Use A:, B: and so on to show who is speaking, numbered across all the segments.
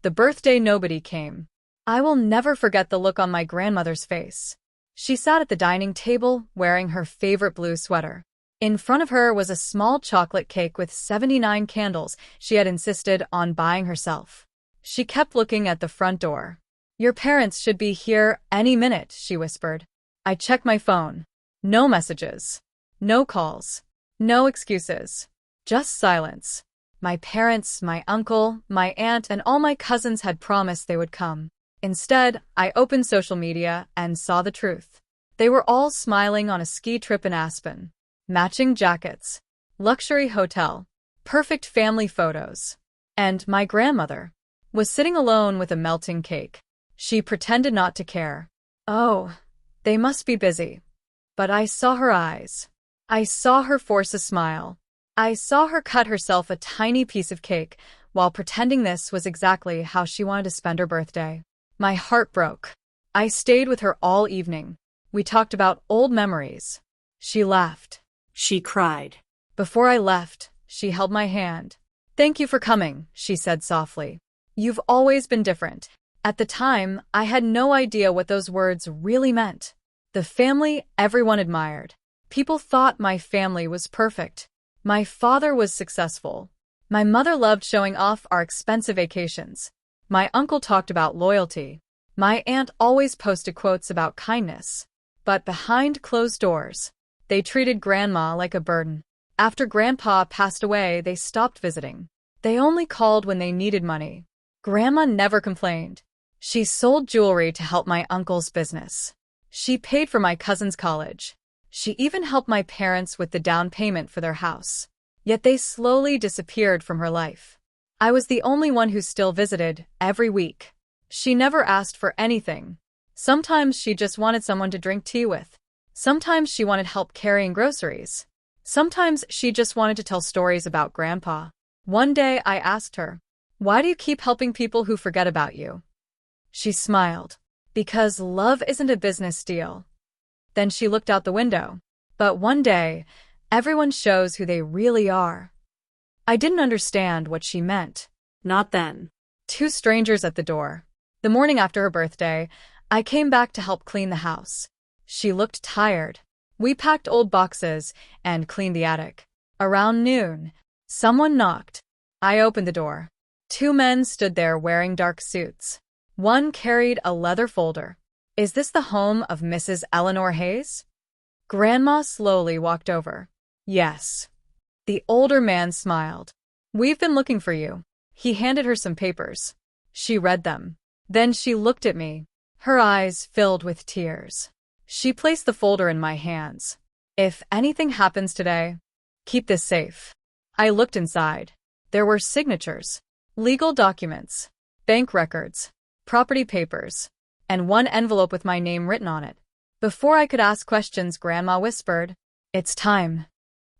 A: The birthday nobody came. I will never forget the look on my grandmother's face. She sat at the dining table wearing her favorite blue sweater. In front of her was a small chocolate cake with 79 candles she had insisted on buying herself. She kept looking at the front door. "Your parents should be here any minute," she whispered. I checked my phone. No messages. No calls. No excuses. Just silence. My parents, my uncle, my aunt, and all my cousins had promised they would come. Instead, I opened social media and saw the truth. They were all smiling on a ski trip in Aspen. Matching jackets. Luxury hotel. Perfect family photos. And my grandmother was sitting alone with a melting cake. She pretended not to care. Oh, they must be busy. But I saw her eyes. I saw her force a smile. I saw her cut herself a tiny piece of cake while pretending this was exactly how she wanted to spend her birthday. My heart broke. I stayed with her all evening. We talked about old memories. She laughed.
B: She cried.
A: Before I left, she held my hand. "Thank you for coming," she said softly. "You've always been different." At the time, I had no idea what those words really meant. The family everyone admired. People thought my family was perfect. My father was successful. My mother loved showing off our expensive vacations. My uncle talked about loyalty. My aunt always posted quotes about kindness. But behind closed doors, they treated Grandma like a burden. After Grandpa passed away, they stopped visiting. They only called when they needed money. Grandma never complained. She sold jewelry to help my uncle's business. She paid for my cousin's college. She even helped my parents with the down payment for their house. Yet they slowly disappeared from her life. I was the only one who still visited every week. She never asked for anything. Sometimes she just wanted someone to drink tea with. Sometimes she wanted help carrying groceries. Sometimes she just wanted to tell stories about Grandpa. One day I asked her, "Why do you keep helping people who forget about you?" She smiled. "Because love isn't a business deal." Then she looked out the window. But one day, everyone shows who they really are. I didn't understand what she meant.
B: Not then.
A: Two strangers at the door. The morning after her birthday, I came back to help clean the house. She looked tired. We packed old boxes and cleaned the attic. Around noon, someone knocked. I opened the door. Two men stood there wearing dark suits. One carried a leather folder. "Is this the home of Mrs. Eleanor Hayes?" Grandma slowly walked over. "Yes." The older man smiled. "We've been looking for you." He handed her some papers. She read them. Then she looked at me. Her eyes filled with tears. She placed the folder in my hands. "If anything happens today, keep this safe." I looked inside. There were signatures, legal documents, bank records, property papers, and one envelope with my name written on it. Before I could ask questions, Grandma whispered, "It's time."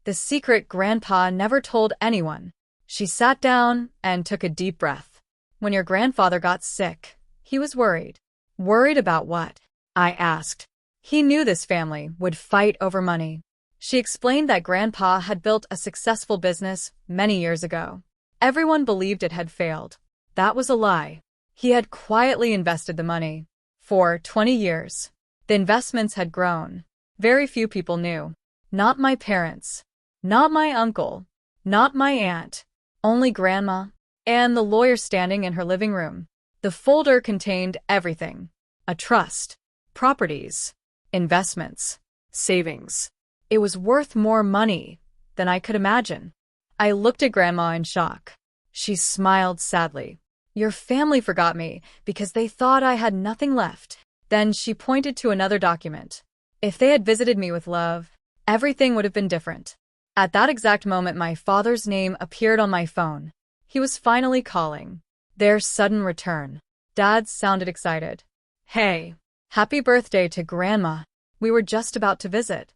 A: The secret Grandpa never told anyone. She sat down and took a deep breath. "When your grandfather got sick, he was worried." "Worried about what?" I asked. "He knew this family would fight over money." She explained that Grandpa had built a successful business many years ago. Everyone believed it had failed. That was a lie. He had quietly invested the money. For 20 years, the investments had grown. Very few people knew. Not my parents. Not my uncle. Not my aunt. Only Grandma. And the lawyer standing in her living room. The folder contained everything. A trust. Properties. Investments. Savings. It was worth more money than I could imagine. I looked at Grandma in shock. She smiled sadly. "Your family forgot me because they thought I had nothing left." Then she pointed to another document. "If they had visited me with love, everything would have been different." At that exact moment, my father's name appeared on my phone. He was finally calling. Their sudden return. Dad sounded excited. "Hey, happy birthday to Grandma. We were just about to visit."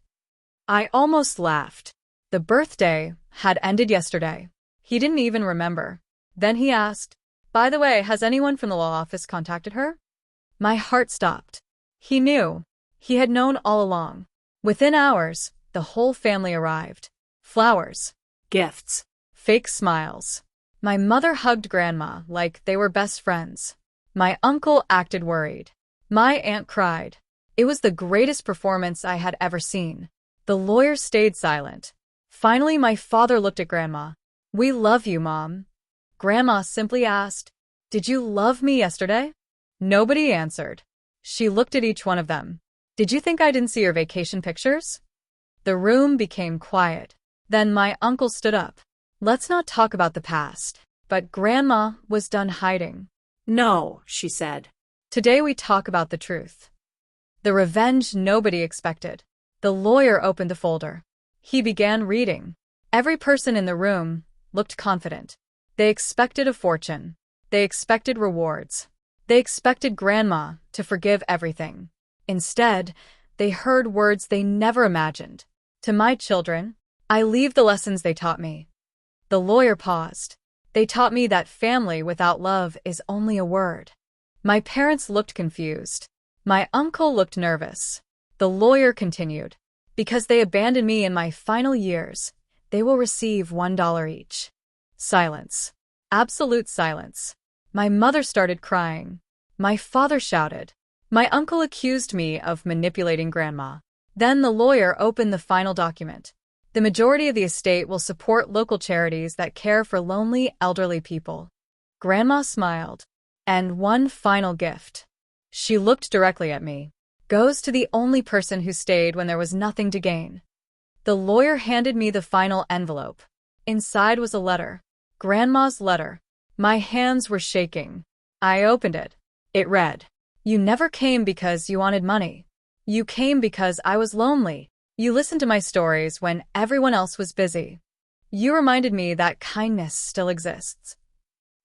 A: I almost laughed. The birthday had ended yesterday. He didn't even remember. Then he asked, "By the way, has anyone from the law office contacted her?" My heart stopped. He knew. He had known all along. Within hours, the whole family arrived. Flowers. Gifts. Fake smiles. My mother hugged Grandma like they were best friends. My uncle acted worried. My aunt cried. It was the greatest performance I had ever seen. The lawyer stayed silent. Finally, my father looked at Grandma. "We love you, Mom." Grandma simply asked, "Did you love me yesterday?" Nobody answered. She looked at each one of them. "Did you think I didn't see your vacation pictures?" The room became quiet. Then my uncle stood up. "Let's not talk about the past." But Grandma was done hiding.
B: "No," she said.
A: "Today we talk about the truth." The revenge nobody expected. The lawyer opened the folder. He began reading. Every person in the room looked confident. They expected a fortune. They expected rewards. They expected Grandma to forgive everything. Instead, they heard words they never imagined. "To my children, I leave the lessons they taught me." The lawyer paused. "They taught me that family without love is only a word." My parents looked confused. My uncle looked nervous. The lawyer continued. "Because they abandoned me in my final years, they will receive $1 each." Silence. Absolute silence. My mother started crying. My father shouted. My uncle accused me of manipulating Grandma. Then the lawyer opened the final document. "The majority of the estate will support local charities that care for lonely, elderly people." Grandma smiled. "And one final gift." She looked directly at me. "Goes to the only person who stayed when there was nothing to gain." The lawyer handed me the final envelope. Inside was a letter. Grandma's letter. My hands were shaking. I opened it. It read, "You never came because you wanted money. You came because I was lonely. You listened to my stories when everyone else was busy. You reminded me that kindness still exists.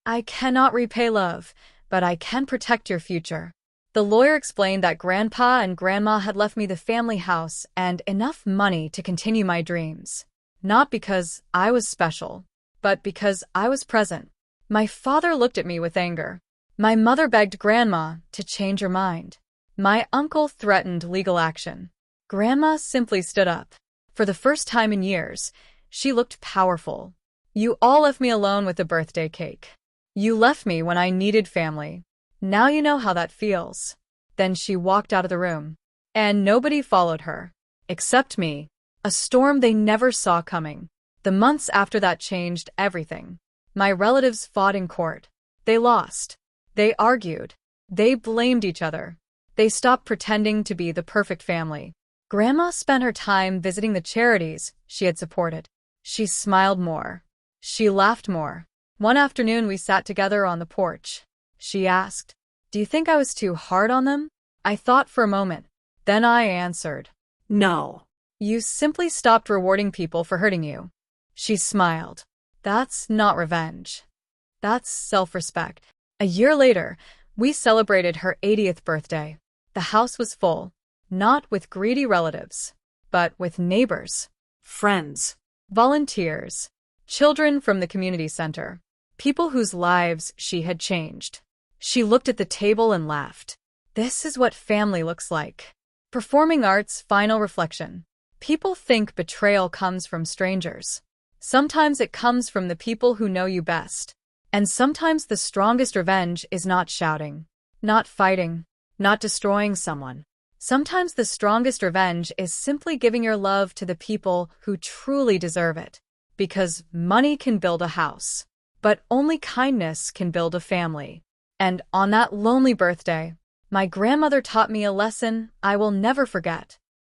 A: I cannot repay love, but I can protect your future." The lawyer explained that Grandpa and Grandma had left me the family house and enough money to continue my dreams. Not because I was special, but because I was present. My father looked at me with anger. My mother begged Grandma to change her mind. My uncle threatened legal action. Grandma simply stood up. For the first time in years, she looked powerful. "You all left me alone with the birthday cake. You left me when I needed family. Now you know how that feels." Then she walked out of the room. And nobody followed her. Except me. A storm they never saw coming. The months after that changed everything. My relatives fought in court. They lost. They argued. They blamed each other. They stopped pretending to be the perfect family. Grandma spent her time visiting the charities she had supported. She smiled more. She laughed more. One afternoon we sat together on the porch. She asked, "Do you think I was too hard on them?" I thought for a moment. Then I answered,
B: "No."
A: "You simply stopped rewarding people for hurting you." She smiled. "That's not revenge. That's self-respect." A year later, we celebrated her 80th birthday. The house was full, not with greedy relatives, but with neighbors,
B: Friends.
A: volunteers, children from the community center, people whose lives she had changed. She looked at the table and laughed. This is what family looks like. Performing arts final reflection. People think betrayal comes from strangers. Sometimes it comes from the people who know you best. And sometimes the strongest revenge is not shouting, not fighting, not destroying someone. Sometimes the strongest revenge is simply giving your love to the people who truly deserve it. Because money can build a house, but only kindness can build a family. And on that lonely birthday, my grandmother taught me a lesson I will never forget.